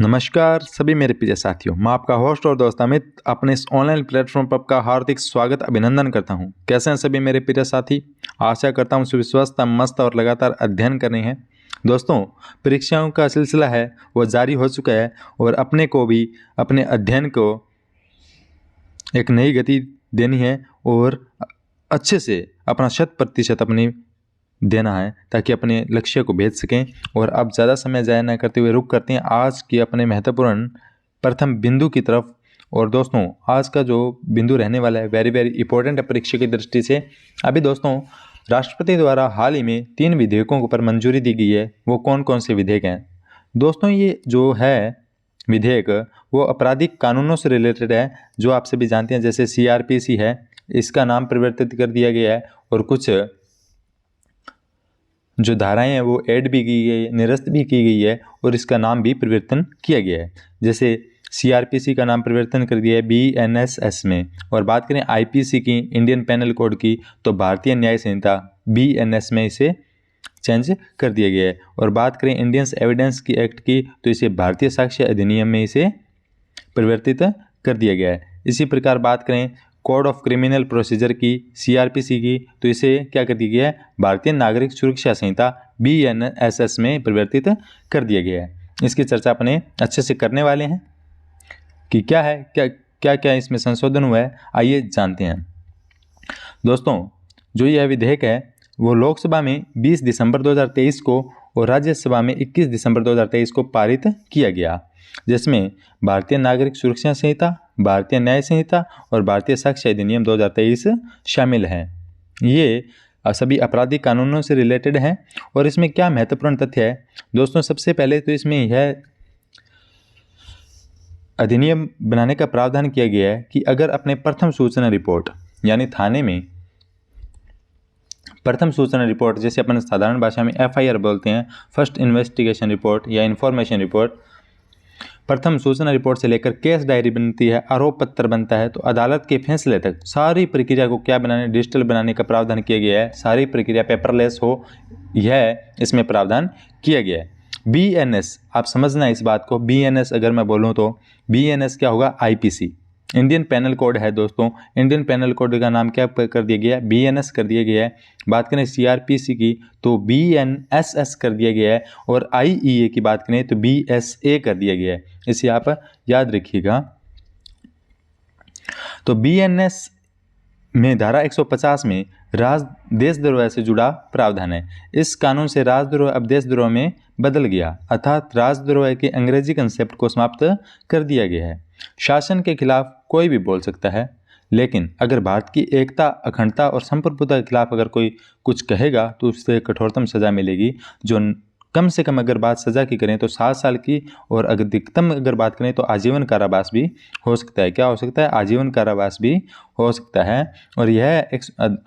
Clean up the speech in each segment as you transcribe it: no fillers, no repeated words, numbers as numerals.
नमस्कार सभी मेरे प्रिय साथियों, मैं आपका होस्ट और दोस्त अमित अपने इस ऑनलाइन प्लेटफॉर्म पर आपका हार्दिक स्वागत अभिनंदन करता हूं। कैसे हैं सभी मेरे प्रिय साथी? आशा करता हूं सुस्वस्थ मस्त और लगातार अध्ययन कर रहे हैं। दोस्तों, परीक्षाओं का सिलसिला है वो जारी हो चुका है और अपने को भी अपने अध्ययन को एक नई गति देनी है और अच्छे से अपना 100% अपनी देना है ताकि अपने लक्ष्य को भेज सकें। और अब ज़्यादा समय ज़ाया न करते हुए रुक करते हैं आज की अपने महत्वपूर्ण प्रथम बिंदु की तरफ। और दोस्तों, आज का जो बिंदु रहने वाला है वेरी वेरी इंपॉर्टेंट है परीक्षा की दृष्टि से। अभी दोस्तों, राष्ट्रपति द्वारा हाल ही में 3 विधेयकों पर मंजूरी दी गई है। वो कौन कौन से विधेयक हैं दोस्तों? ये जो है विधेयक वो आपराधिक कानूनों से रिलेटेड है, जो आप सभी जानते हैं। जैसे CRPC है, इसका नाम परिवर्तित कर दिया गया है और कुछ जो धाराएं हैं वो ऐड भी की गई है, निरस्त भी की गई है और इसका नाम भी परिवर्तन किया गया है। जैसे CRPC का नाम परिवर्तन कर दिया है BNSS में। और बात करें IPC की, इंडियन पेनल कोड की, तो भारतीय न्याय संहिता BNS में इसे चेंज कर दिया गया है। और बात करें इंडियंस एविडेंस की एक्ट की, तो इसे भारतीय साक्ष्य अधिनियम में इसे परिवर्तित कर दिया गया है। इसी प्रकार बात करें कोड ऑफ क्रिमिनल प्रोसीजर की, CRPC की, तो इसे क्या कर दिया गया है? भारतीय नागरिक सुरक्षा संहिता BNSS में परिवर्तित कर दिया गया है। इसकी चर्चा अपने अच्छे से करने वाले हैं कि क्या है, क्या क्या इसमें संशोधन हुआ है, आइए जानते हैं। दोस्तों, जो यह विधेयक है वो लोकसभा में 20 दिसंबर 2023 को और राज्यसभा में 21 दिसंबर 2023 को पारित किया गया, जिसमें भारतीय नागरिक सुरक्षा संहिता, भारतीय न्याय संहिता और भारतीय साक्ष्य अधिनियम 2023 शामिल हैं। ये सभी आपराधिक कानूनों से रिलेटेड हैं। और इसमें क्या महत्वपूर्ण तथ्य है दोस्तों? सबसे पहले तो इसमें यह अधिनियम बनाने का प्रावधान किया गया है कि अगर अपने प्रथम सूचना रिपोर्ट, यानी थाने में प्रथम सूचना रिपोर्ट, जैसे अपन साधारण भाषा में FIR बोलते हैं, फर्स्ट इन्वेस्टिगेशन रिपोर्ट या इन्फॉर्मेशन रिपोर्ट, प्रथम सूचना रिपोर्ट से लेकर केस डायरी बनती है, आरोप पत्र बनता है, तो अदालत के फैसले तक सारी प्रक्रिया को क्या बनाने, डिजिटल बनाने का प्रावधान किया गया है। सारी प्रक्रिया पेपरलेस हो, यह इसमें प्रावधान किया गया है। BNS, आप समझना इस बात को। BNS अगर मैं बोलूँ तो BNS क्या होगा? IPC, इंडियन पेनल कोड है दोस्तों। इंडियन पेनल कोड का नाम क्या कर दिया गया है? BNS कर दिया गया है। बात करें CRPC की तो BNSS कर दिया गया है। और IEA की बात करें तो BSA कर दिया गया है। इसे आप याद रखिएगा। तो BNS में धारा 150 में देशद्रोह से जुड़ा प्रावधान है। इस कानून से राजद्रोह अब देशद्रोह में बदल गया, अर्थात राजद्रोह के अंग्रेजी कंसेप्ट को समाप्त कर दिया गया है। शासन के खिलाफ कोई भी बोल सकता है, लेकिन अगर भारत की एकता, अखंडता और संप्रभुता के खिलाफ अगर कोई कुछ कहेगा तो उससे कठोरतम सजा मिलेगी। जो कम से कम अगर बात सजा की करें तो 7 साल की, और अधिकतम अगर बात करें तो आजीवन कारावास भी हो सकता है। क्या हो सकता है? आजीवन कारावास भी हो सकता है। और यह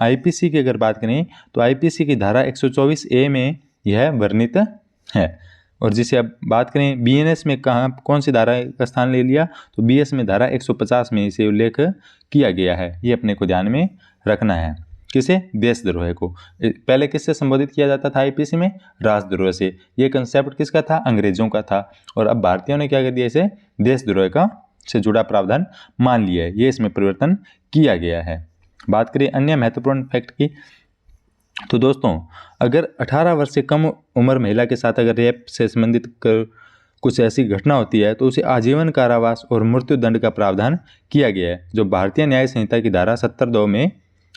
IPC की अगर बात करें तो IPC की धारा 124A में यह वर्णित है। और जिसे अब बात करें BNS में कौन सी धारा का स्थान ले लिया, तो BS में धारा 150 में इसे उल्लेख किया गया है। ये अपने को ध्यान में रखना है। किसे? देशद्रोह को। पहले किससे संबोधित किया जाता था IPC में? राजद्रोह से। ये कंसेप्ट किसका था? अंग्रेजों का था। और अब भारतीयों ने क्या कर दिया? इसे देशद्रोह का से जुड़ा प्रावधान मान लिया है। ये इसमें परिवर्तन किया गया है। बात करें अन्य महत्वपूर्ण फैक्ट की, तो दोस्तों, अगर 18 वर्ष से कम उम्र महिला के साथ अगर रेप से संबंधित कुछ ऐसी घटना होती है तो उसे आजीवन कारावास और मृत्यु दंड का प्रावधान किया गया है, जो भारतीय न्याय संहिता की धारा 70(2) में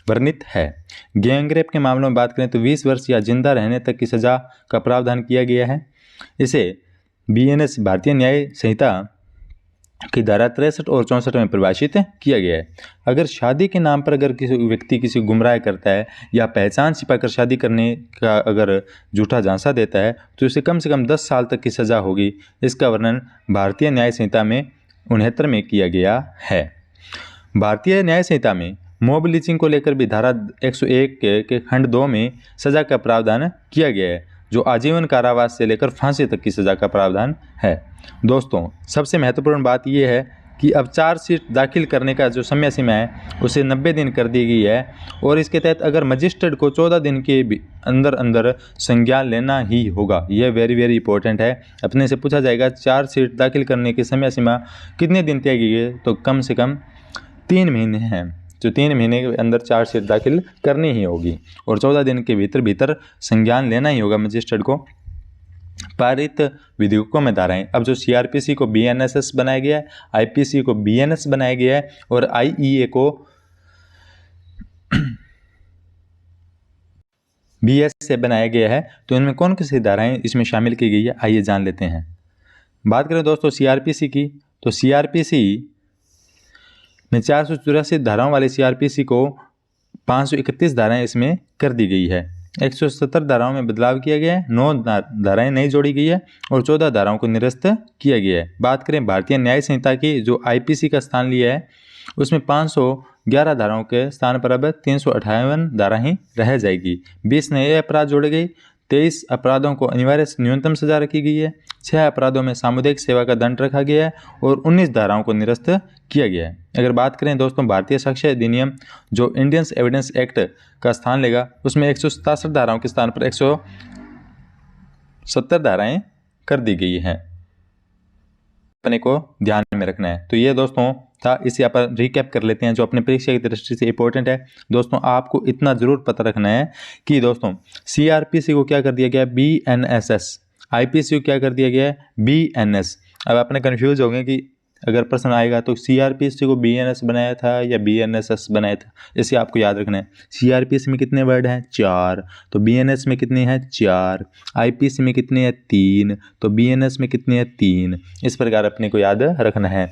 वर्णित है। गैंग रेप के मामलों में बात करें तो 20 वर्ष या जिंदा रहने तक की सजा का प्रावधान किया गया है। इसे BNS भारतीय न्याय संहिता की धारा 63 और 64 में परिभाषित किया गया है। अगर शादी के नाम पर अगर किसी व्यक्ति किसी गुमराह करता है या पहचान छिपाकर शादी करने का अगर झूठा झांसा देता है तो उसे कम से कम 10 साल तक की सजा होगी। इसका वर्णन भारतीय न्याय संहिता में 69 में किया गया है। भारतीय न्याय संहिता में मॉब लिंचिंग को लेकर भी धारा 101 के खंड 2 में सजा का प्रावधान किया गया है, जो आजीवन कारावास से लेकर फांसी तक की सजा का प्रावधान है। दोस्तों, सबसे महत्वपूर्ण बात यह है कि अब चार्जशीट दाखिल करने का जो समय सीमा है उसे 90 दिन कर दी गई है, और इसके तहत अगर मजिस्ट्रेट को 14 दिन के अंदर अंदर संज्ञान लेना ही होगा। यह वेरी वेरी इंपॉर्टेंट है। अपने से पूछा जाएगा चार्जशीट दाखिल करने की समय सीमा कितने दिन तय की है, तो कम से कम 3 महीने हैं। जो 3 महीने के अंदर चार्जशीट दाखिल करनी ही होगी और 14 दिन के भीतर संज्ञान लेना ही होगा मजिस्ट्रेट को। पारित विधेयकों में धाराएं, अब जो सीआरपीसी को बीएनएसएस बनाया गया है, आईपीसी को बीएनएस बनाया गया है और आईईए को बीएस से बनाया गया है, तो इनमें कौन कौन सी धाराएं इसमें शामिल की गई है, आइए जान लेते हैं। बात करें दोस्तों सीआरपीसी की, तो सीआरपीसी में 484 धाराओं वाले सीआरपीसी को 531 धाराएं इसमें कर दी गई है। 170 धाराओं में बदलाव किया गया है, 9 धाराएं नई जोड़ी गई है और 14 धाराओं को निरस्त किया गया है। बात करें भारतीय न्याय संहिता की, जो आईपीसी का स्थान लिया है, उसमें 511 धाराओं के स्थान पर अब 358 धारा ही रह जाएगी। 20 नए अपराध जोड़े गए, 23 अपराधों को अनिवार्य न्यूनतम सजा रखी गई है, 6 अपराधों में सामुदायिक सेवा का दंड रखा गया है और 19 धाराओं को निरस्त किया गया है। अगर बात करें दोस्तों भारतीय साक्ष्य अधिनियम, जो इंडियन एविडेंस एक्ट का स्थान लेगा, उसमें 167 धाराओं के स्थान पर 170 धाराएं कर दी गई हैं। अपने को ध्यान में रखना है। तो ये दोस्तों था, इसे आप रिकैप कर लेते हैं जो अपने परीक्षा की दृष्टि से इंपॉर्टेंट है। दोस्तों आपको इतना जरूर पता रखना है कि दोस्तों सीआरपीसी को क्या कर दिया गया है, बीएनएसएस, आईपीसी को क्या कर दिया गया है, बीएनएस। अब आपने कंफ्यूज हो गए कि अगर प्रश्न आएगा तो सीआरपीसी को बीएनएस बनाया था या बीएनएसएस बनाया था, इसे आपको याद रखना है। सीआरपीसी में कितने वर्ड हैं, 4, तो बीएनएस में कितने हैं, 4। आईपीसी में कितने हैं, 3, तो बीएनएस में कितने हैं, 3। इस प्रकार अपने को याद रखना है।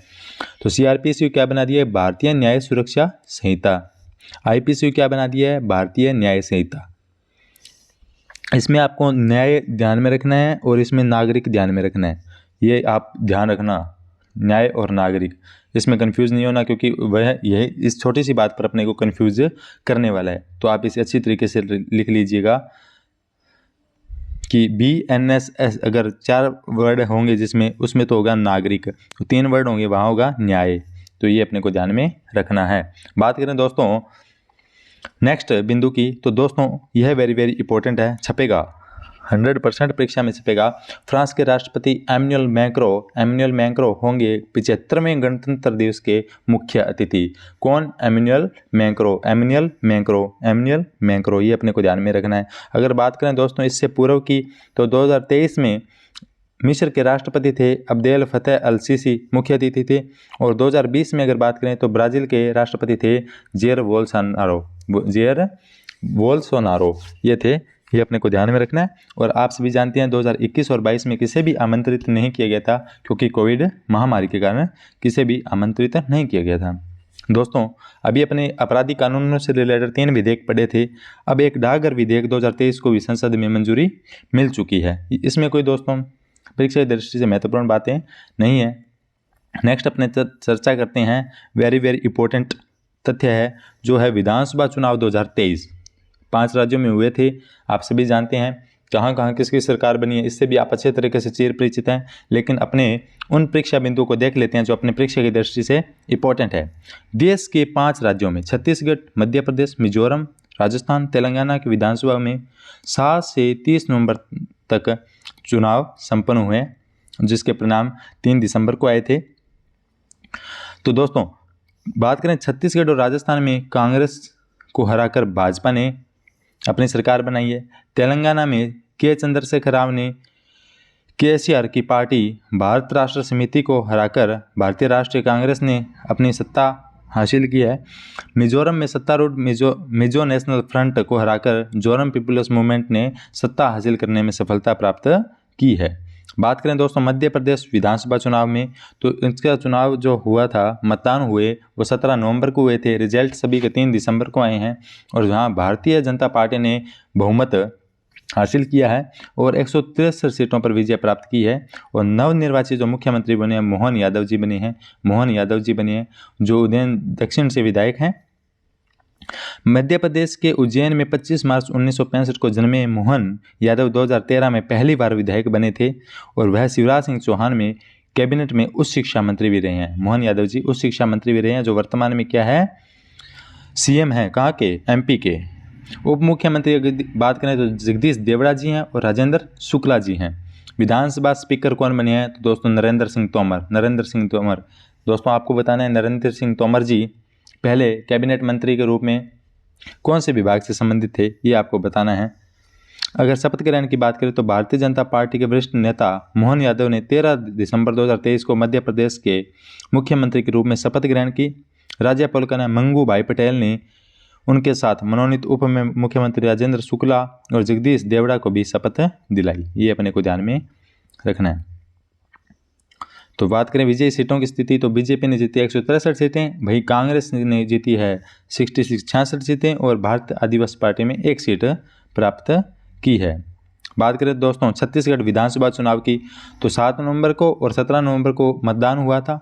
तो सीआरपीसी को क्या बना दिया है, भारतीय न्याय सुरक्षा संहिता। आईपीसी को क्या बना दिया है, भारतीय न्याय संहिता। इसमें आपको न्याय ध्यान में रखना है और इसमें नागरिक ध्यान में रखना है। ये आप ध्यान रखना, न्याय और नागरिक, इसमें कंफ्यूज नहीं होना, क्योंकि वह यही इस छोटी सी बात पर अपने को कंफ्यूज करने वाला है। तो आप इसे अच्छी तरीके से लिख लीजिएगा कि बीएनएसएस अगर 4 वर्ड होंगे जिसमें, उसमें तो होगा नागरिक, तो 3 वर्ड होंगे वहाँ होगा न्याय। तो ये अपने को ध्यान में रखना है। बात करें दोस्तों नेक्स्ट बिंदु की, तो दोस्तों यह वेरी वेरी इंपॉर्टेंट है, छपेगा 100% परीक्षा में छपेगा। फ्रांस के राष्ट्रपति एमैनुएल मैक्रों होंगे 75वें गणतंत्र दिवस के मुख्य अतिथि। कौन, एमैनुएल मैक्रों, ये अपने को ध्यान में रखना है। अगर बात करें दोस्तों इससे पूर्व की, तो 2023 में मिस्र के राष्ट्रपति थे अब्देल फतेह अल सीसी मुख्य अतिथि थे, और 2020 में अगर बात करें तो ब्राज़ील के राष्ट्रपति थे जेयर बोल्सोनारो ये थे। ये अपने को ध्यान में रखना है। और आप सभी जानते हैं 2021 और 22 में किसे भी आमंत्रित नहीं किया गया था, क्योंकि कोविड महामारी के कारण किसे भी आमंत्रित नहीं किया गया था। दोस्तों अभी अपने आपराधिक कानूनों से रिलेटेड 3 विधेयक पढ़े थे। अब एक डाकघर विधेयक 2023 को भी संसद में मंजूरी मिल चुकी है। इसमें कोई दोस्तों परीक्षा की दृष्टि से महत्वपूर्ण बातें नहीं है। नेक्स्ट अपने चर्चा करते हैं, वेरी वेरी इंपॉर्टेंट तथ्य है जो है विधानसभा चुनाव 2023 5 राज्यों में हुए थे। आप सभी जानते हैं कहाँ कहाँ किसकी सरकार बनी है, इससे भी आप अच्छे तरीके से चिर परिचित हैं। लेकिन अपने उन परीक्षा बिंदुओं को देख लेते हैं जो अपने परीक्षा की दृष्टि से इंपॉर्टेंट है। देश के 5 राज्यों में छत्तीसगढ़, मध्य प्रदेश, मिजोरम, राजस्थान, तेलंगाना की विधानसभा में 7 से 30 नवंबर तक चुनाव संपन्न हुए, जिसके परिणाम 3 दिसंबर को आए थे। तो दोस्तों बात करें छत्तीसगढ़ और राजस्थान में कांग्रेस को हराकर भाजपा ने अपनी सरकार बनाई है। तेलंगाना में के चंद्रशेखर राव ने केसीआर की पार्टी भारत राष्ट्र समिति को हराकर भारतीय राष्ट्रीय कांग्रेस ने अपनी सत्ता हासिल की है। मिजोरम में सत्तारूढ़ मिजो नेशनल फ्रंट को हराकर जोरम पीपुल्स मूवमेंट ने सत्ता हासिल करने में सफलता प्राप्त की है। बात करें दोस्तों मध्य प्रदेश विधानसभा चुनाव में, तो इसका चुनाव जो हुआ था, मतदान हुए वो 17 नवंबर को हुए थे। रिजल्ट सभी के 3 दिसंबर को आए हैं और जहां भारतीय जनता पार्टी ने बहुमत हासिल किया है और 163 सीटों पर विजय प्राप्त की है। और नवनिर्वाचित जो मुख्यमंत्री बने हैं मोहन यादव जी बने हैं जो उज्जैन दक्षिण से विधायक हैं। मध्य प्रदेश के उज्जैन में 25 मार्च 1965 को जन्मे मोहन यादव 2013 में पहली बार विधायक बने थे और वह शिवराज सिंह चौहान में कैबिनेट में उच्च शिक्षा मंत्री भी रहे हैं। मोहन यादव जी उच्च शिक्षा मंत्री भी रहे हैं, जो वर्तमान में क्या है, सीएम है, कहाँ के, एमपी के। उप मुख्यमंत्री अगर बात करें तो जगदीश देवड़ा जी हैं और राजेंद्र शुक्ला जी हैं। विधानसभा स्पीकर कौन बने हैं, तो दोस्तों नरेंद्र सिंह तोमर। नरेंद्र सिंह तोमर, दोस्तों आपको बताना है नरेंद्र सिंह तोमर जी पहले कैबिनेट मंत्री के रूप में कौन से विभाग से संबंधित थे, ये आपको बताना है। अगर शपथ ग्रहण की बात करें तो भारतीय जनता पार्टी के वरिष्ठ नेता मोहन यादव ने 13 दिसंबर 2023 को मध्य प्रदेश के मुख्यमंत्री के रूप में शपथ ग्रहण की। राज्यपाल का नाम मंगू भाई पटेल ने उनके साथ मनोनीत उप मुख्यमंत्री राजेंद्र शुक्ला और जगदीश देवड़ा को भी शपथ दिलाई। ये अपने को ध्यान में रखना है। तो बात करें विजयी सीटों की स्थिति, तो बीजेपी ने जीती 163 सीटें, भाई कांग्रेस ने जीती है 66 सीटें और भारतीय आदिवासी पार्टी में 1 सीट प्राप्त की है। बात करें दोस्तों छत्तीसगढ़ विधानसभा चुनाव की, तो 7 नवंबर को और 17 नवंबर को मतदान हुआ था।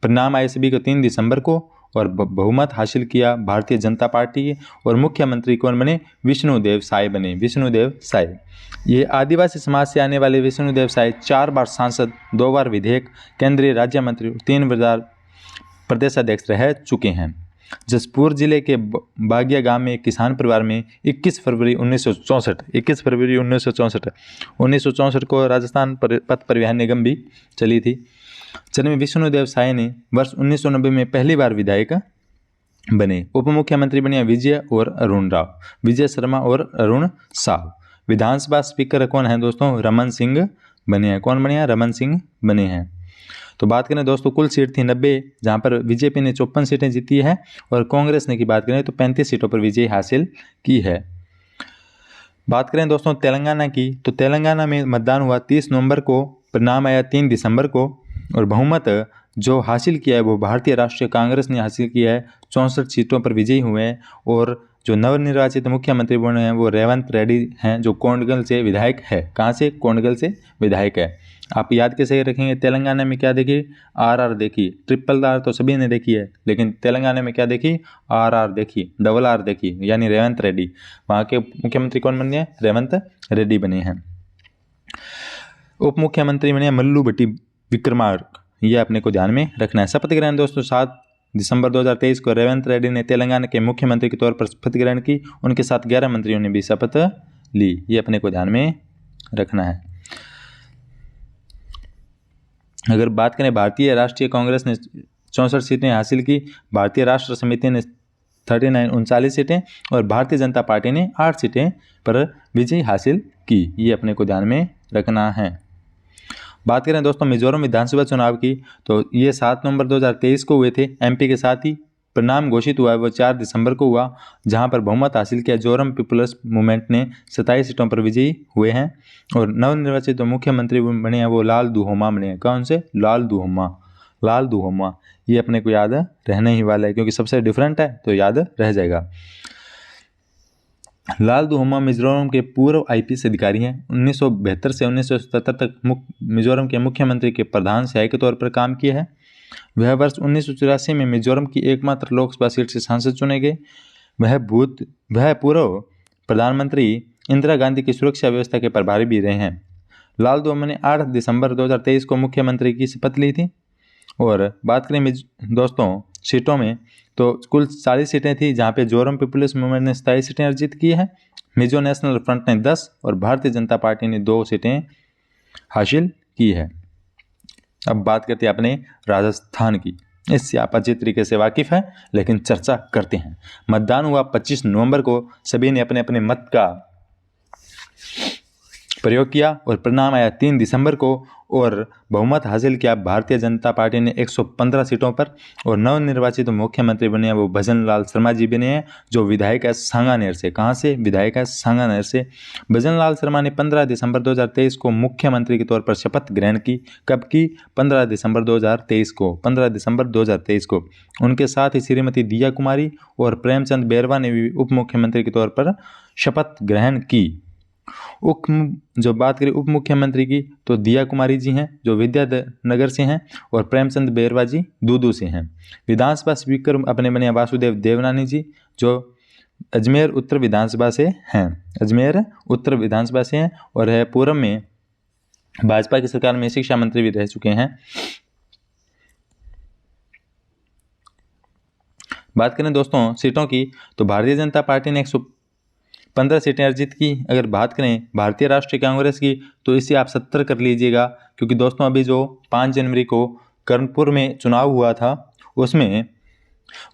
परिणाम आए सभी को 3 दिसंबर को और बहुमत हासिल किया भारतीय जनता पार्टी और मुख्यमंत्री कौन बने, विष्णुदेव साय बने। विष्णुदेव साय, ये आदिवासी समाज से आने वाले विष्णुदेव साय 4 बार सांसद, 2 बार विधायक, केंद्रीय राज्य मंत्री, 3 बार प्रदेशाध्यक्ष रह चुके हैं। जसपुर जिले के बागिया गांव में एक किसान परिवार में 21 फरवरी 1964 को राजस्थान पथ परिवहन निगम भी चली थी। जन्मे विष्णुदेव साय ने वर्ष 1990 में पहली बार विधायक बने। उप मुख्यमंत्री बने विजय और अरुण राव, विजय शर्मा और अरुण साव। विधानसभा स्पीकर कौन है दोस्तों, रमन सिंह बने हैं। कौन बने हैं, रमन सिंह बने हैं। तो बात करें दोस्तों कुल सीट थी 90, जहां पर बीजेपी ने 54 सीटें जीती है और कांग्रेस ने की बात करें तो 35 सीटों पर विजय हासिल की है। बात करें दोस्तों तेलंगाना की, तो तेलंगाना में मतदान हुआ 30 नवंबर को, परिणाम आया 3 दिसंबर को और बहुमत जो हासिल किया है वो भारतीय राष्ट्रीय कांग्रेस ने हासिल किया है। 64 सीटों पर विजयी हुए हैं और जो नवनिर्वाचित मुख्यमंत्री बने हैं वो रेवंत रेड्डी हैं, जो कोंडगल से विधायक है। कहाँ से, कोंडगल से विधायक है। आप याद कैसे रखेंगे, तेलंगाना में क्या देखिए, आरआर देखी, ट्रिपल आर तो सभी ने देखी है, लेकिन तेलंगाना में क्या देखी, आरआर देखी, डबल आर देखी, यानी रेवंत रेड्डी। वहाँ के मुख्यमंत्री कौन बने हैं, रेवंत रेड्डी बने हैं। उप मुख्यमंत्री बने मल्लू भट्टी विक्रमार्क, ये अपने को ध्यान में रखना है। शपथ ग्रहण दोस्तों 7 दिसंबर 2023 को रेवंत रेड्डी ने तेलंगाना के मुख्यमंत्री के तौर पर शपथ ग्रहण की। उनके साथ 11 मंत्रियों ने भी शपथ ली, ये अपने को ध्यान में रखना है। अगर बात करें भारतीय राष्ट्रीय कांग्रेस ने 64 सीटें हासिल की, भारतीय राष्ट्र समिति ने 39 सीटें और भारतीय जनता पार्टी ने 8 सीटें पर विजय हासिल की, ये अपने को ध्यान में रखना है। बात करें दोस्तों मिजोरम विधानसभा चुनाव की, तो ये 7 नवंबर 2023 को हुए थे। एमपी के साथ ही परिणाम घोषित हुआ है वो 4 दिसंबर को हुआ, जहां पर बहुमत हासिल किया जोरम पीपल्स मूवमेंट ने 27 सीटों पर विजयी हुए हैं और नवनिर्वाचित मुख्यमंत्री बने हैं वो लाल दुहोमा बने हैं। कौन से, लाल दुहोमा, लाल दुहोमा, ये अपने को याद रहने ही वाला है क्योंकि सबसे डिफरेंट है तो याद रह जाएगा। लाल दुहोमा मिजोरम के पूर्व आईपीएस अधिकारी हैं। 1972 से 1977 तक मिजोरम के मुख्यमंत्री के प्रधान सहायक के तौर पर काम किया है। वह वर्ष 1984 में मिजोरम की एकमात्र लोकसभा सीट से सांसद चुने गए। वह पूर्व प्रधानमंत्री इंदिरा गांधी की सुरक्षा व्यवस्था के प्रभारी भी रहे हैं। लाल दुहोमा ने 8 दिसंबर 2023 को मुख्यमंत्री की शपथ ली थी। और बात करें दोस्तों सीटों में, तो कुल 40 सीटें थी, जहां पे जोरम पीपल्स मूवमेंट ने 27 सीटें अर्जित की है, मिजो नेशनल फ्रंट ने 10 और भारतीय जनता पार्टी ने 2 सीटें हासिल की है। अब बात करते हैं अपने राजस्थान की। इससे आप अच्छी तरीके से वाकिफ हैं, लेकिन चर्चा करते हैं। मतदान हुआ 25 नवंबर को, सभी ने अपने अपने मत का प्रयोग किया और परिणाम आया 3 दिसंबर को और बहुमत हासिल किया भारतीय जनता पार्टी ने 115 सीटों पर और नवनिर्वाचित मुख्यमंत्री बने हैं वो भजन लाल शर्मा जी बने हैं, जो विधायक है सांगानेर से। कहाँ से, विधायक है सांगानेर से। भजन लाल शर्मा ने 15 दिसंबर 2023 को मुख्यमंत्री के तौर पर शपथ ग्रहण की। कब की, 15 दिसंबर 2023 को, 15 दिसंबर 2023 को। उनके साथ ही श्रीमती दिया कुमारी और प्रेमचंद बैरवा ने भी उप मुख्यमंत्री के तौर पर शपथ ग्रहण की। जो बात करें उप मुख्यमंत्री की, तो दिया कुमारी जी हैं जो विद्यानगर से हैं और प्रेमचंद बैरवा जी दूदू से हैं। विधानसभा स्पीकर अपने बने वासुदेव देवनानी जी, जो अजमेर उत्तर विधानसभा से हैं, अजमेर उत्तर विधानसभा से हैं और है पूर्व में भाजपा की सरकार में शिक्षा मंत्री भी रह चुके हैं। बात करें दोस्तों सीटों की, तो भारतीय जनता पार्टी ने 115 सीटें अर्जित की। अगर बात करें भारतीय राष्ट्रीय कांग्रेस की, तो इसे आप 70 कर लीजिएगा, क्योंकि दोस्तों अभी जो 5 जनवरी को कर्णपुर में चुनाव हुआ था उसमें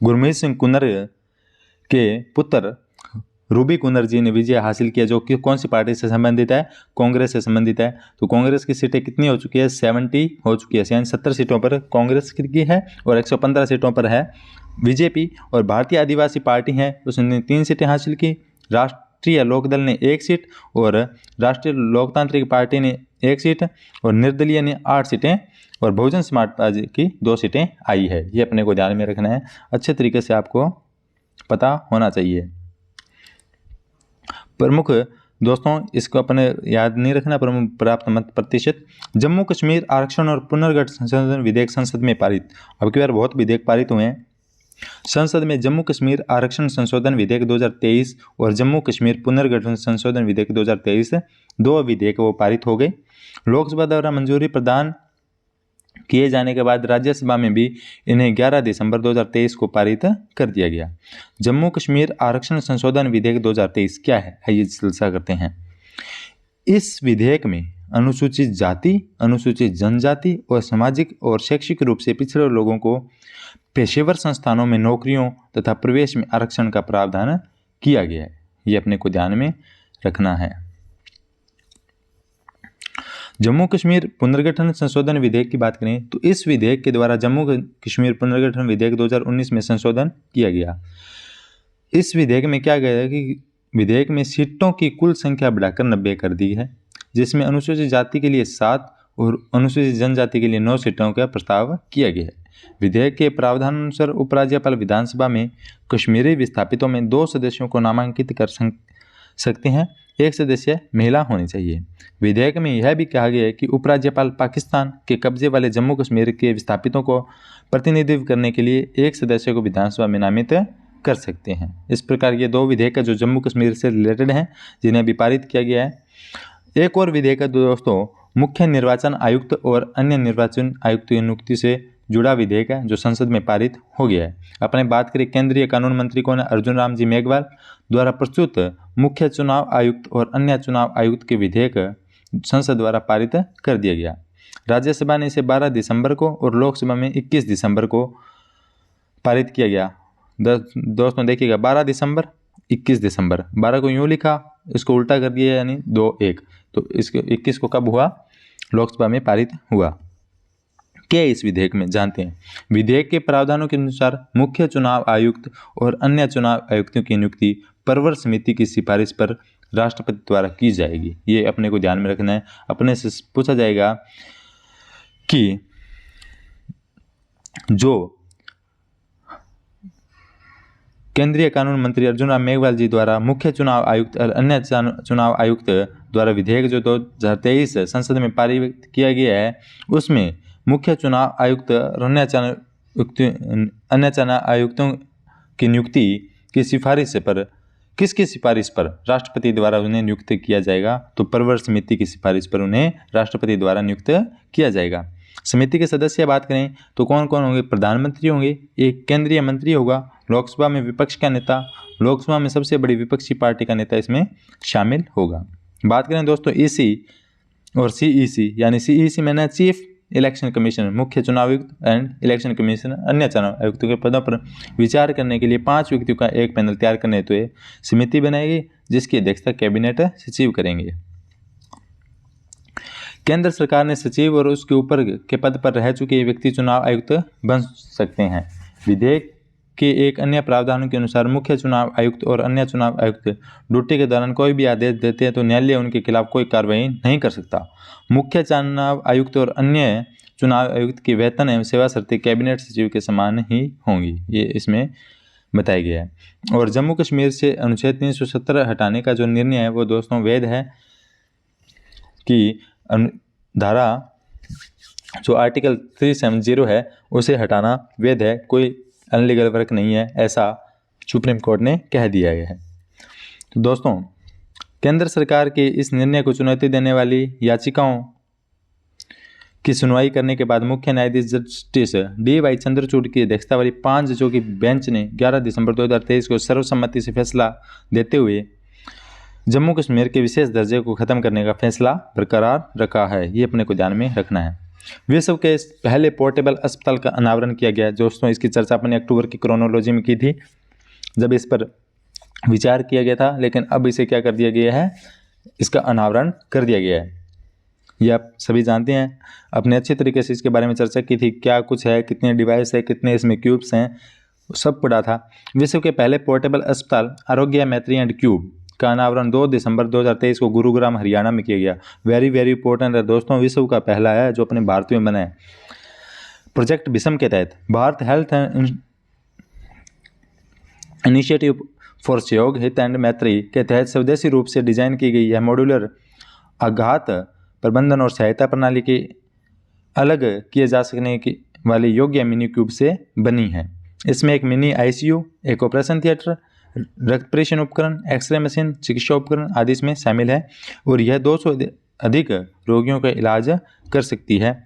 गुरमीत सिंह कुन्नर के पुत्र रूबी कुन्नर जी ने विजय हासिल किया, जो कि कौन सी पार्टी से संबंधित है, कांग्रेस से संबंधित है। तो कांग्रेस की सीटें कितनी हो चुकी है, 70 हो चुकी है, यानी 70 सीटों पर कांग्रेस की है और 115 सीटों पर है बीजेपी। और भारतीय आदिवासी पार्टी है, उसने 3 सीटें हासिल की। राष्ट्रीय लोकदल ने 1 सीट और राष्ट्रीय लोकतांत्रिक पार्टी ने 1 सीट और निर्दलीय ने 8 सीटें और बहुजन समाज पार्टी की 2 सीटें आई है। ये अपने को ध्यान में रखना है, अच्छे तरीके से आपको पता होना चाहिए। प्रमुख दोस्तों इसको अपने याद नहीं रखना, प्रमुख प्राप्त मत प्रतिशत। जम्मू कश्मीर आरक्षण और पुनर्गठन संशोधन विधेयक संसद में पारित। अब की बार बहुत विधेयक पारित हुए हैं संसद में। जम्मू कश्मीर आरक्षण संशोधन विधेयक 2023 और जम्मू कश्मीर पुनर्गठन संशोधन विधेयक 2023 2 विधेयक वो पारित हो गए। लोकसभा द्वारा मंजूरी प्रदान किए जाने के बाद राज्यसभा में भी इन्हें 11 दिसंबर 2023 को पारित कर दिया गया। जम्मू कश्मीर आरक्षण संशोधन विधेयक 2023 क्या है, आइए चर्चा करते हैं। इस विधेयक में अनुसूचित जाति, अनुसूचित जनजाति और सामाजिक और शैक्षिक रूप से पिछड़े लोगों को पेशेवर संस्थानों में नौकरियों तथा प्रवेश में आरक्षण का प्रावधान किया गया है। ये अपने को ध्यान में रखना है। जम्मू कश्मीर पुनर्गठन संशोधन विधेयक की बात करें तो इस विधेयक के द्वारा जम्मू कश्मीर पुनर्गठन विधेयक 2019 में संशोधन किया गया। इस विधेयक में क्या गया है कि विधेयक में सीटों की कुल संख्या बढ़ाकर 90 कर दी है, जिसमें अनुसूचित जाति के लिए 7 और अनुसूचित जनजाति के लिए 9 सीटों का प्रस्ताव किया गया है। विधेयक के प्रावधानानुसार उपराज्यपाल विधानसभा में कश्मीरी विस्थापितों में 2 सदस्यों को नामांकित कर सकते हैं, 1 सदस्य महिला होनी चाहिए। विधेयक में यह भी कहा गया है कि उपराज्यपाल पाकिस्तान के कब्जे वाले जम्मू कश्मीर के विस्थापितों को प्रतिनिधित्व करने के लिए 1 सदस्य को विधानसभा में नामित कर सकते हैं। इस प्रकार ये 2 विधेयक जो जम्मू कश्मीर से रिलेटेड हैं, जिन्हें अभी पारित किया गया है। एक और विधेयक दोस्तों मुख्य निर्वाचन आयुक्त और अन्य निर्वाचन आयुक्त की नियुक्ति से जुड़ा विधेयक है, जो संसद में पारित हो गया है। अपने बात करें केंद्रीय कानून मंत्री कौन है, अर्जुन राम जी मेघवाल द्वारा प्रस्तुत मुख्य चुनाव आयुक्त और अन्य चुनाव आयुक्त के विधेयक संसद द्वारा पारित कर दिया गया। राज्यसभा ने इसे 12 दिसंबर को और लोकसभा में 21 दिसंबर को पारित किया गया। दोस्तों देखिएगा 12 दिसंबर 21 दिसंबर, 12 को यूँ लिखा, इसको उल्टा कर दिया यानी 2-1, तो इसके 21 को कब हुआ, लोकसभा में पारित हुआ। क्या इस विधेयक में जानते हैं। विधेयक के प्रावधानों के अनुसार मुख्य चुनाव आयुक्त और अन्य चुनाव आयुक्तों की नियुक्ति परवर समिति की सिफारिश पर राष्ट्रपति द्वारा की जाएगी। ये अपने को ध्यान में रखना है। अपने से पूछा जाएगा कि जो केंद्रीय कानून मंत्री अर्जुन राम मेघवाल जी द्वारा मुख्य चुनाव आयुक्त और अन्य चुनाव आयुक्त द्वारा विधेयक जो 2023 संसद में पारित किया गया है, उसमें मुख्य चुनाव आयुक्त और अन्य चुनाव आयुक्तों की नियुक्ति की सिफारिश पर किसकी सिफारिश पर राष्ट्रपति द्वारा उन्हें नियुक्त किया जाएगा, तो परवर समिति की सिफारिश पर उन्हें राष्ट्रपति द्वारा नियुक्त किया जाएगा। समिति के सदस्य बात करें तो कौन कौन होंगे, प्रधानमंत्री होंगे, एक केंद्रीय मंत्री होगा, लोकसभा में विपक्ष का नेता, लोकसभा में सबसे बड़ी विपक्षी पार्टी का नेता इसमें शामिल होगा। बात करें दोस्तों ईसी और सीईसी, यानी सीईसी मैंने चीफ इलेक्शन कमीशनर, मुख्य चुनाव आयुक्त एंड इलेक्शन कमीशनर, अन्य चुनाव आयुक्तों के पदों पर विचार करने के लिए 5 व्यक्तियों का एक पैनल तैयार करने हेतु तो समिति बनाएगी, जिसकी अध्यक्षता कैबिनेट सचिव करेंगे। केंद्र सरकार ने सचिव और उसके ऊपर के पद पर रह चुके व्यक्ति चुनाव आयुक्त बन सकते हैं। विधेयक के एक अन्य प्रावधानों के अनुसार मुख्य चुनाव आयुक्त और अन्य चुनाव आयुक्त ड्यूटी के दौरान कोई भी आदेश देते हैं तो न्यायालय उनके खिलाफ कोई कार्रवाई नहीं कर सकता। मुख्य चुनाव आयुक्त और अन्य चुनाव आयुक्त की वेतन एवं सेवा शर्तें कैबिनेट सचिव के समान ही होंगी, ये इसमें बताया गया है। और जम्मू कश्मीर से अनुच्छेद 370 हटाने का जो निर्णय है वो दोस्तों वैध है कि धारा जो आर्टिकल 370 है उसे हटाना वैध है, कोई अनलीगल वर्क नहीं है, ऐसा सुप्रीम कोर्ट ने कह दिया है। तो दोस्तों केंद्र सरकार के इस निर्णय को चुनौती देने वाली याचिकाओं की सुनवाई करने के बाद मुख्य न्यायाधीश जस्टिस डी.वाई. चंद्रचूड़ की अध्यक्षता वाली 5 जजों की बेंच ने 11 दिसंबर 2023 को सर्वसम्मति से फैसला देते हुए जम्मू कश्मीर के विशेष दर्जे को खत्म करने का फैसला बरकरार रखा है। ये अपने को ध्यान में रखना है। विश्व के पहले पोर्टेबल अस्पताल का अनावरण किया गया। दोस्तों इसकी चर्चा अपने अक्टूबर की क्रोनोलॉजी में की थी जब इस पर विचार किया गया था, लेकिन अब इसे क्या कर दिया गया है, इसका अनावरण कर दिया गया है। ये आप सभी जानते हैं, अपने अच्छे तरीके से इसके बारे में चर्चा की थी, क्या कुछ है, कितने डिवाइस है, कितने इसमें क्यूब्स हैं, सब पढ़ा था। विश्व के पहले पोर्टेबल अस्पताल आरोग्य मैत्री एंड क्यूब का अनावरण 2 दिसंबर 2023 को गुरुग्राम हरियाणा में किया गया। वेरी वेरी इंपॉर्टेंट है दोस्तों, विश्व का पहला है जो अपने भारत में बना है। प्रोजेक्ट विषम के तहत भारत हेल्थ इनिशिएटिव फॉर सहयोग हित एंड मैत्री के तहत स्वदेशी रूप से डिजाइन की गई यह मॉड्यूलर आघात प्रबंधन और सहायता प्रणाली के अलग किए जा सकने की वाली योग्य मिनी क्यूब से बनी है। इसमें एक मिनी आईसीयू, एक ऑपरेशन थिएटर, रक्त परीक्षण उपकरण, एक्सरे मशीन, चिकित्सा उपकरण आदि इसमें शामिल है और यह 200 अधिक रोगियों का इलाज कर सकती है।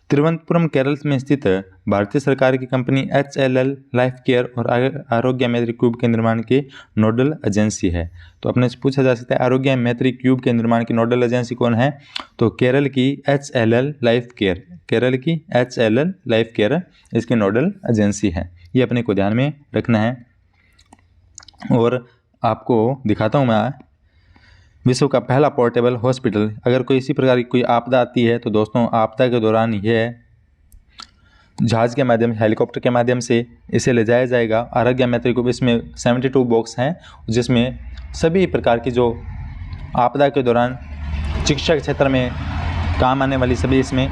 तिरुवनंतपुरम केरल में स्थित भारतीय सरकार की कंपनी HLL लाइफ केयर और आरोग्य मैत्री क्यूब के निर्माण की नोडल एजेंसी है। तो अपने से पूछा जा सकता है आरोग्य मैत्री क्यूब के निर्माण की नोडल एजेंसी कौन है, तो केरल की HLL लाइफ केयर, केरल की HLL लाइफ केयर इसकी नोडल एजेंसी है। ये अपने को ध्यान में रखना है। और आपको दिखाता हूँ मैं विश्व का पहला पोर्टेबल हॉस्पिटल। अगर कोई इसी प्रकार की कोई आपदा आती है तो दोस्तों आपदा के दौरान यह जहाज़ के माध्यम से, हेलीकॉप्टर के माध्यम से इसे ले जाया जाएगा। आरोग्य मैत्री को इसमें 72 बॉक्स हैं जिसमें सभी प्रकार की जो आपदा के दौरान चिकित्सा के क्षेत्र में काम आने वाली सभी इसमें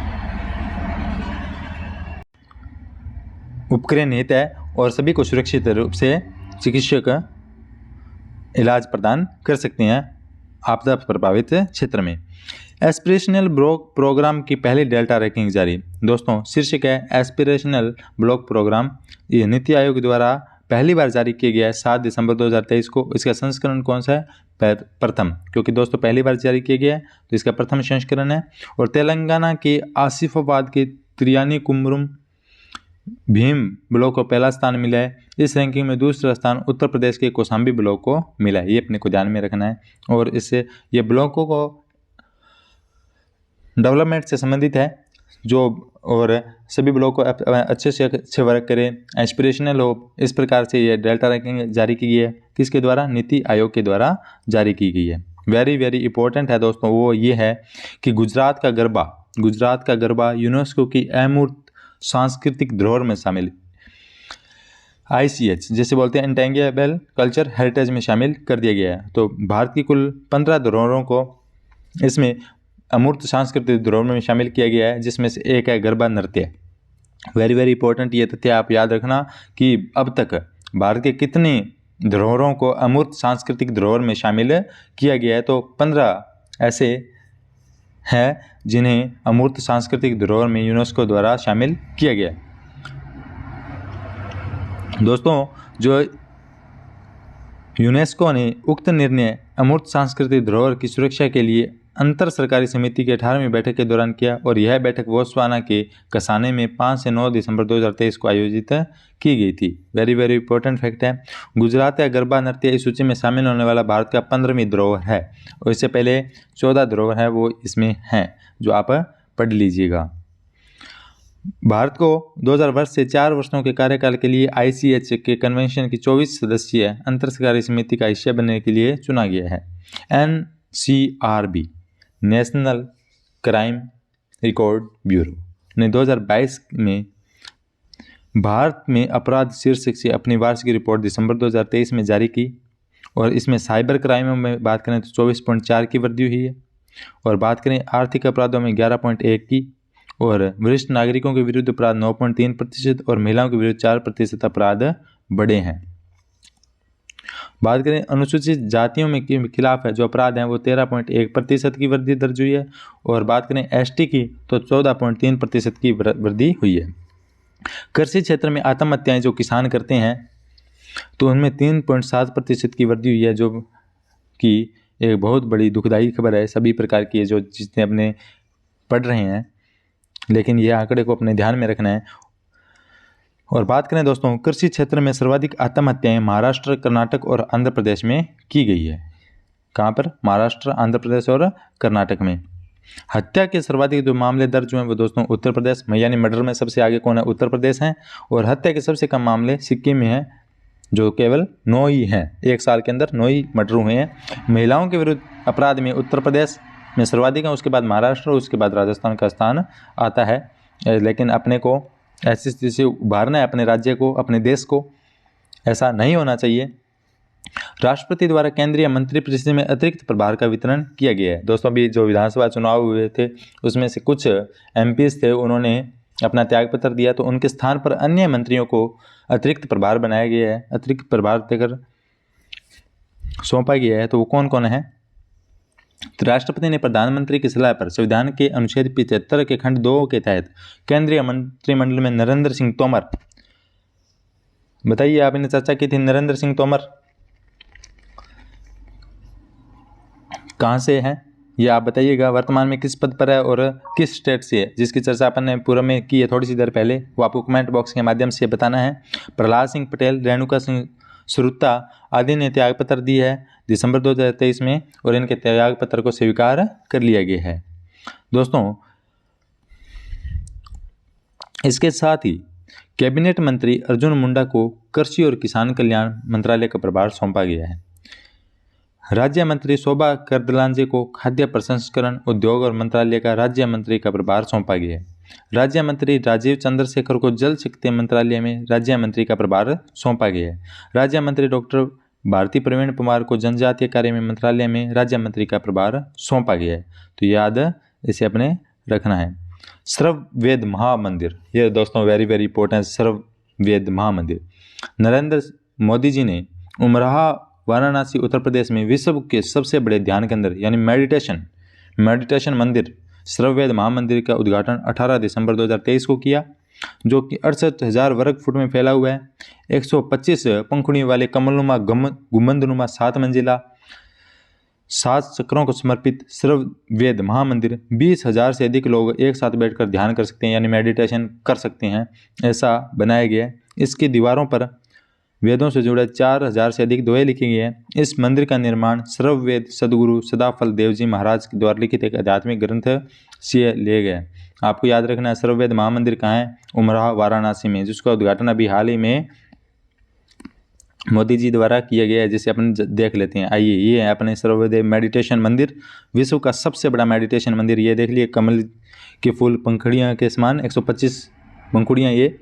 उपकरण निहित है और सभी को सुरक्षित रूप से चिकित्सक इलाज प्रदान कर सकते हैं आपदा प्रभावित क्षेत्र में। एस्पिरेशनल ब्लॉक प्रोग्राम की पहली डेल्टा रैंकिंग जारी। दोस्तों शीर्षक है एस्पिरेशनल ब्लॉक प्रोग्राम। ये नीति आयोग द्वारा पहली बार जारी किया गया है 7 दिसंबर 2023 को। इसका संस्करण कौन सा है, प्रथम, क्योंकि दोस्तों पहली बार जारी किया गया है तो इसका प्रथम संस्करण है। और तेलंगाना के आसिफाबाद के त्रियानी कुमरुम भीम ब्लॉक को पहला स्थान मिला है। इस रैंकिंग में दूसरा स्थान उत्तर प्रदेश के कौशाम्बी ब्लॉक को मिला है। ये अपने को ध्यान में रखना है। और इससे ये ब्लॉकों को डेवलपमेंट से संबंधित है जो, और सभी ब्लॉक को अच्छे से अच्छे वर्क करें, एस्पिरेशनल हो, इस प्रकार से ये डेल्टा रैंकिंग जारी की गई है। किसके द्वारा, नीति आयोग के द्वारा जारी की गई है। वेरी वेरी इंपॉर्टेंट है दोस्तों, वो ये है कि गुजरात का गरबा यूनेस्को की अमूर्त सांस्कृतिक धरोहर में शामिल, ICH जैसे बोलते हैं इंटेंगिबल कल्चर हेरिटेज में शामिल कर दिया गया है। तो भारत की कुल 15 धरोहरों को इसमें अमूर्त सांस्कृतिक धरोहर में शामिल किया गया है, जिसमें से एक है गरबा नृत्य। वेरी वेरी इंपॉर्टेंट ये तथ्य आप याद रखना कि अब तक भारत के कितनी धरोहरों को अमूर्त सांस्कृतिक धरोहर में शामिल किया गया है, तो 15 ऐसे हैं जिन्हें अमूर्त सांस्कृतिक धरोहर में यूनेस्को द्वारा शामिल किया गया। दोस्तों जो यूनेस्को ने उक्त निर्णय अमूर्त सांस्कृतिक धरोहर की सुरक्षा के लिए अंतर सरकारी समिति की 18वीं बैठक के दौरान किया और यह बैठक बोत्सवाना के कसाने में 5 से 9 दिसंबर 2023 को आयोजित की गई थी। वेरी वेरी इंपॉर्टेंट फैक्ट है। गुजरात या गरबा नृत्य इस सूची में शामिल होने वाला भारत का 15वीं धरोहर है और इससे पहले 14 धरोहर है वो इसमें हैं, जो आप पढ़ लीजिएगा। भारत को 2000 वर्ष से 4 वर्षों के कार्यकाल के लिए ICH के कन्वेंशन की 24 सदस्यीय अंतर सरकारी समिति का हिस्सा बनने के लिए चुना गया है। NCRB national crime record bureau ने 2022 में भारत में अपराध शीर्षक से अपनी वार्षिक रिपोर्ट दिसंबर 2023 में जारी की और इसमें साइबर क्राइमों में बात करें तो 24.4 की वृद्धि हुई है और बात करें आर्थिक अपराधों में 11.1 की और वरिष्ठ नागरिकों के विरुद्ध अपराध 9.3% और महिलाओं के विरुद्ध 4% अपराध बढ़े हैं। बात करें अनुसूचित जातियों में के खिलाफ है जो अपराध हैं वो 13.1% की वृद्धि दर्ज हुई है और बात करें ST की तो 14.3% की वृद्धि हुई है। कृषि क्षेत्र में आत्महत्याएं जो किसान करते हैं तो उनमें 3.7% की वृद्धि हुई है, जो कि एक बहुत बड़ी दुखदायी खबर है सभी प्रकार की, जो जितने अपने पढ़ रहे हैं लेकिन यह आंकड़े को अपने ध्यान में रखना है। और बात करें दोस्तों, कृषि क्षेत्र में सर्वाधिक आत्महत्याएं महाराष्ट्र, कर्नाटक और आंध्र प्रदेश में की गई है। कहाँ पर? महाराष्ट्र, आंध्र प्रदेश और कर्नाटक में। हत्या के सर्वाधिक जो मामले दर्ज हुए वो दोस्तों उत्तर प्रदेश में, यानी मर्डर में सबसे आगे कौन है? उत्तर प्रदेश है। और हत्या के सबसे कम मामले सिक्किम में है, जो केवल 9 ही हैं। 1 साल के अंदर 9 ही मर्डर हुए हैं। महिलाओं के विरुद्ध अपराध में उत्तर प्रदेश में सर्वाधिक है, उसके बाद महाराष्ट्र, उसके बाद राजस्थान का स्थान आता है। लेकिन अपने को ऐसी स्थिति से उभारना है, अपने राज्य को, अपने देश को। ऐसा नहीं होना चाहिए। राष्ट्रपति द्वारा केंद्रीय मंत्रिपरिषद में अतिरिक्त प्रभार का वितरण किया गया है। दोस्तों अभी जो विधानसभा चुनाव हुए थे उसमें से कुछ एमपीज थे, उन्होंने अपना त्यागपत्र दिया, तो उनके स्थान पर अन्य मंत्रियों को अतिरिक्त प्रभार बनाया गया है, अतिरिक्त प्रभार देकर सौंपा गया है। तो वो कौन कौन है? तो राष्ट्रपति ने प्रधानमंत्री की सलाह पर संविधान के अनुच्छेद 75 के खंड 2 के तहत केंद्रीय मंत्रिमंडल में नरेंद्र सिंह तोमर, बताइए आपने चर्चा की थी, नरेंद्र सिंह तोमर कहाँ से है ये आप बताइएगा, वर्तमान में किस पद पर है और किस स्टेट से है, जिसकी चर्चा अपन ने पूर्व में की है थोड़ी सी देर पहले, वो आपको कमेंट बॉक्स के माध्यम से बताना है। प्रहलाद सिंह पटेल, रेणुका सिंह श्रुता आदि ने त्यागपत्र दी है दिसंबर 2023 में, और इनके त्यागपत्र को स्वीकार कर लिया गया है। दोस्तों इसके साथ ही कैबिनेट मंत्री अर्जुन मुंडा को कृषि और किसान कल्याण मंत्रालय का प्रभार सौंपा गया है। राज्य मंत्री शोभा करदलांजे को खाद्य प्रसंस्करण उद्योग और मंत्रालय का राज्य मंत्री का प्रभार सौंपा गया है। राज्य मंत्री राजीव चंद्रशेखर को जल शक्ति मंत्रालय में राज्य मंत्री का प्रभार सौंपा गया है। राज्य मंत्री डॉक्टर भारती प्रवीण कुमार को जनजातीय कार्य में मंत्रालय में राज्य मंत्री का प्रभार सौंपा गया है। तो याद इसे अपने रखना है। सर्व वेद महामंदिर, ये दोस्तों वेरी वेरी इंपॉर्टेंट, सर्व वेद महामंदिर। नरेंद्र मोदी जी ने उमराह वाराणसी उत्तर प्रदेश में विश्व के सबसे बड़े ध्यान केंद्र यानी मेडिटेशन मंदिर सर्ववेद महामंदिर का उद्घाटन 18 दिसंबर 2023 को किया, जो कि 68,000 वर्ग फुट में फैला हुआ है। 125 पंखुड़ियों वाले कमलनुमा गुंबदनुमा 7 मंजिला 7 चक्रों को समर्पित सर्ववेद महामंदिर 20,000 से अधिक लोग एक साथ बैठकर ध्यान कर सकते हैं, यानी मेडिटेशन कर सकते हैं, ऐसा बनाया गया है। इसकी दीवारों पर वेदों से जुड़े 4,000 से अधिक दोहे लिखे गए हैं। इस मंदिर का निर्माण सर्ववेद सदगुरु सदाफल देव जी महाराज के द्वारा लिखित एक आध्यात्मिक ग्रंथ से लिए गए। आपको याद रखना है सर्ववेद महामंदिर कहाँ है? उमराह वाराणसी में, जिसका उद्घाटन अभी हाल ही में मोदी जी द्वारा किया गया है, जिसे अपन देख लेते हैं। आइए, ये है अपने सर्ववेद मेडिटेशन मंदिर, विश्व का सबसे बड़ा मेडिटेशन मंदिर। ये देख लिए, कमल के फूल पंखुड़ियाँ के समान 125 पंखुड़ियाँ ये,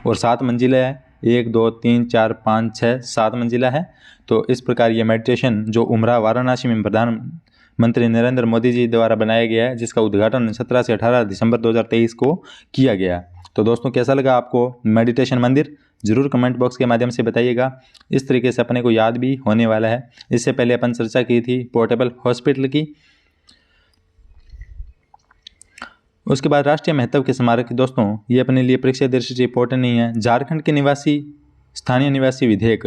और 7 मंजिला है। 1 2 3 4 5 6 7 मंजिला है। तो इस प्रकार ये मेडिटेशन जो उमराह वाराणसी में प्रधानमंत्री नरेंद्र मोदी जी द्वारा बनाया गया है, जिसका उद्घाटन 17 से 18 दिसंबर 2023 को किया गया। तो दोस्तों कैसा लगा आपको मेडिटेशन मंदिर? जरूर कमेंट बॉक्स के माध्यम से बताइएगा। इस तरीके से अपने को याद भी होने वाला है। इससे पहले अपन चर्चा की थी पोर्टेबल हॉस्पिटल की। उसके बाद राष्ट्रीय महत्व के स्मारक। दोस्तों ये अपने लिए परीक्षा दृष्टि से इंपॉर्टेंट नहीं है। झारखंड के निवासी स्थानीय निवासी विधेयक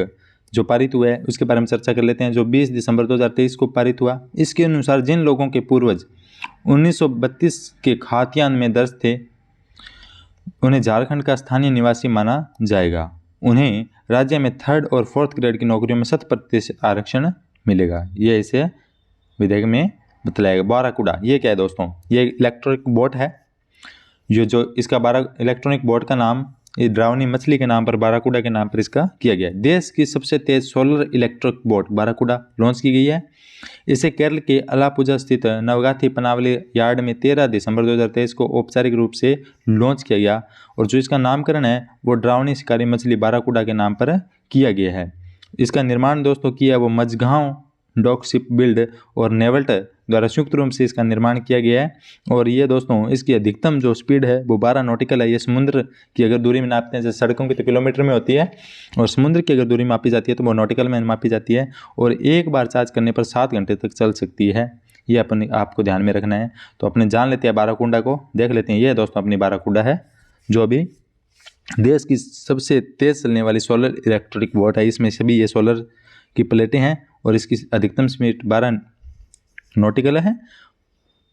जो पारित हुआ है उसके बारे में चर्चा कर लेते हैं, जो 20 दिसंबर 2023 को पारित हुआ। इसके अनुसार जिन लोगों के पूर्वज 1932 के खाद्यान्न में दर्ज थे उन्हें झारखंड का स्थानीय निवासी माना जाएगा। उन्हें राज्य में 3rd और 4th ग्रेड की नौकरियों में 100% आरक्षण मिलेगा। ये इसे विधेयक में बतलाएगा। बाराकूडा ये क्या है दोस्तों? ये इलेक्ट्रॉनिक बोट है। ये जो इसका इलेक्ट्रॉनिक बोट का नाम ये ड्रावनी मछली के नाम पर, बाराकूडा के नाम पर इसका किया गया है। देश की सबसे तेज सोलर इलेक्ट्रिक बोट बाराकूडा लॉन्च की गई है। इसे केरल के अलापुजा स्थित नवगाथी पनावली यार्ड में 13 दिसंबर 2023 को औपचारिक रूप से लॉन्च किया गया, और जो इसका नामकरण है वो ड्रावनी शिकारी मछली बाराकूडा के नाम पर किया गया है। इसका निर्माण दोस्तों किया वो मझगांव डॉक शिप बिल्ड और नेवल्ट द्वारा संयुक्त रूप से इसका निर्माण किया गया है। और ये दोस्तों इसकी अधिकतम जो स्पीड है वो 12 नॉटिकल है। ये समुद्र की अगर दूरी में नापते हैं, जैसे सड़कों की तो किलोमीटर में होती है, और समुद्र की अगर दूरी मापी जाती है तो वो नॉटिकल में मापी जाती है, और एक बार चार्ज करने पर 7 घंटे तक चल सकती है। ये अपने आपको ध्यान में रखना है। तो अपने जान लेते हैं बाराकूडा को, देख लेते हैं। ये दोस्तों अपनी बाराकूडा है जो अभी देश की सबसे तेज़ चलने वाली सोलर इलेक्ट्रिक बोट है। इसमें सभी ये सोलर की प्लेटें हैं, और इसकी अधिकतम स्पीड 12 नॉटिकल है,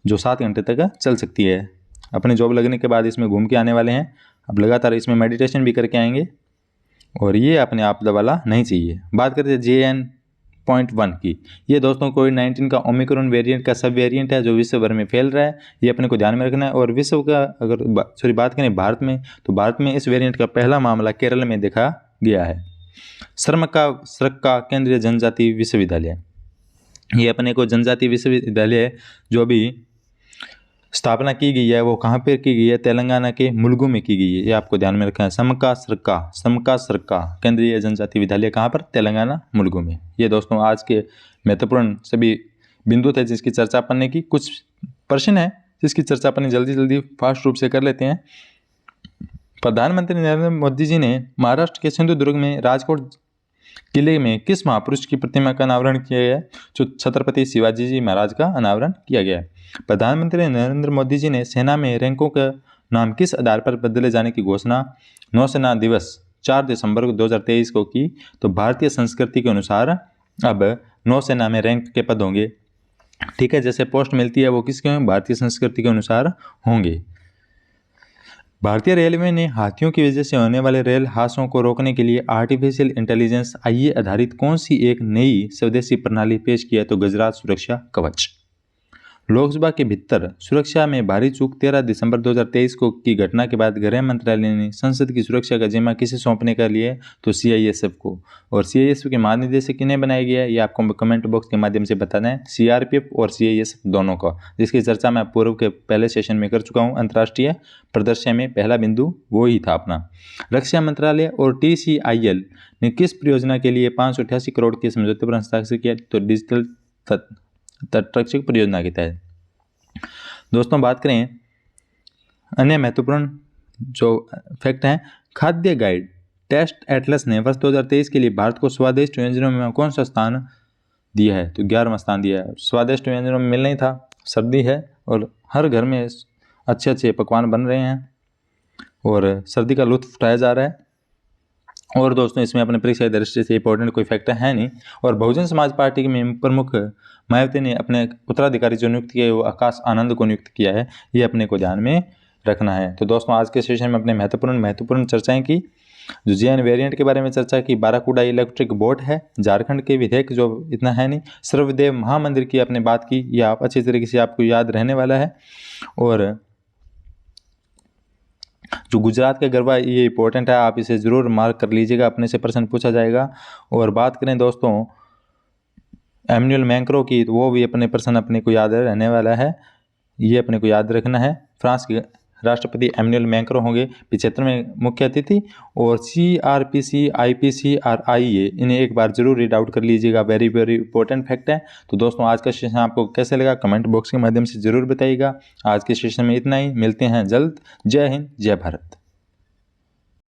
जो 7 घंटे तक चल सकती है। अपनी जॉब लगने के बाद इसमें घूम के आने वाले हैं। अब लगातार इसमें मेडिटेशन भी करके आएंगे और ये अपने आप वाला नहीं चाहिए। बात करते हैं JN.1 की। ये दोस्तों कोविड-19 का ओमिक्रॉन वेरिएंट का सब वेरिएंट है जो विश्व भर में फैल रहा है, ये अपने को ध्यान में रखना है। और विश्व का अगर बात करें भारत में, तो भारत में इस वेरिएंट का पहला मामला केरल में देखा गया है। सरक्का केंद्रीय जनजाति विश्वविद्यालय, ये अपने को जनजाति विश्वविद्यालय जो अभी स्थापना की गई है वो कहाँ पर की गई है? तेलंगाना के मुलुगु में की गई है, ये आपको ध्यान में रखना है। समका सरका केंद्रीय जनजाति विद्यालय कहाँ पर? तेलंगाना मुलुगु में। ये दोस्तों आज के महत्वपूर्ण सभी बिंदु थे जिसकी चर्चा करने की। कुछ प्रश्न है जिसकी चर्चा अपनी जल्दी फास्ट रूप से कर लेते हैं। प्रधानमंत्री नरेंद्र मोदी जी ने महाराष्ट्र के सिंधुदुर्ग में राजकोट किले में किस महापुरुष की प्रतिमा का अनावरण किया गया? जो छत्रपति शिवाजी जी महाराज का अनावरण किया गया है। प्रधानमंत्री नरेंद्र मोदी जी ने सेना में रैंकों का नाम किस आधार पर बदले जाने की घोषणा नौसेना दिवस 4 दिसंबर 2023 को की? तो भारतीय संस्कृति के अनुसार अब नौसेना में रैंक के पद होंगे, ठीक है, जैसे पोस्ट मिलती है वो किसके होंगे? भारतीय संस्कृति के अनुसार होंगे। भारतीय रेलवे ने हाथियों की वजह से होने वाले रेल हादसों को रोकने के लिए आर्टिफिशियल इंटेलिजेंस AI आधारित कौन सी एक नई स्वदेशी प्रणाली पेश की है? तो गुजरात सुरक्षा कवच। लोकसभा के भीतर सुरक्षा में भारी चूक 13 दिसंबर 2023 को की घटना के बाद गृह मंत्रालय ने संसद की सुरक्षा का जिम्मा किसे सौंपने का लिए? तो CISF को। और CISF के महानिदेशक किन्हें बनाया गया है? ये आपको कमेंट बॉक्स के माध्यम से बताना है। CRPF और CISF दोनों का, जिसकी चर्चा मैं पूर्व के पहले सेशन में कर चुका हूँ। अंतर्राष्ट्रीय प्रदर्शन में पहला बिंदु वो ही था अपना। रक्षा मंत्रालय और TCIL ने किस परियोजना के लिए 588 करोड़ के समझौते पर हस्ताक्षर किया? तो डिजिटल तटरक्षक परियोजना के तहत। दोस्तों बात करें अन्य महत्वपूर्ण जो फैक्ट हैं, खाद्य गाइड टेस्ट एटलस ने वर्ष 2023 के लिए भारत को स्वादिष्ट व्यंजनों में कौन सा स्थान दिया है? तो 11वां स्थान दिया है। स्वादिष्ट व्यंजनों में मिल नहीं था, सर्दी है और हर घर में अच्छे पकवान बन रहे हैं और सर्दी का लुत्फ उठाया जा रहा है। और दोस्तों इसमें अपने परीक्षा दृष्टि से इंपॉर्टेंट कोई फैक्टर है नहीं। और बहुजन समाज पार्टी में प्रमुख मायावती ने अपने उत्तराधिकारी जो नियुक्त किया है वो आकाश आनंद को नियुक्त किया है, ये अपने को ध्यान में रखना है। तो दोस्तों आज के सेशन में अपने महत्वपूर्ण चर्चाएं की, जो JN वेरिएंट के बारे में चर्चा की, बाराकूडा इलेक्ट्रिक बोट है, झारखंड के विधेयक जो इतना है नहीं, सर्वदेव महामंदिर की आपने बात की, यह आप अच्छी तरीके से आपको याद रहने वाला है। और जो गुजरात का गरबा ये इंपॉर्टेंट है, आप इसे ज़रूर मार्क कर लीजिएगा, अपने से प्रश्न पूछा जाएगा। और बात करें दोस्तों एमैनुएल मैक्रों की, तो वो भी अपने प्रश्न अपने को याद रहने वाला है, ये अपने को याद रखना है। फ्रांस के राष्ट्रपति एमैनुएल मैक्रों होंगे 75वें मुख्य अतिथि। और CRPC IPC और IEA इन्हें एक बार जरूर रीड आउट कर लीजिएगा, वेरी इंपॉर्टेंट फैक्ट है। तो दोस्तों आज का सेशन आपको कैसे लगा कमेंट बॉक्स के माध्यम से जरूर बताइएगा। आज के सेशन में इतना ही, मिलते हैं जल्द। जय हिंद, जय भारत।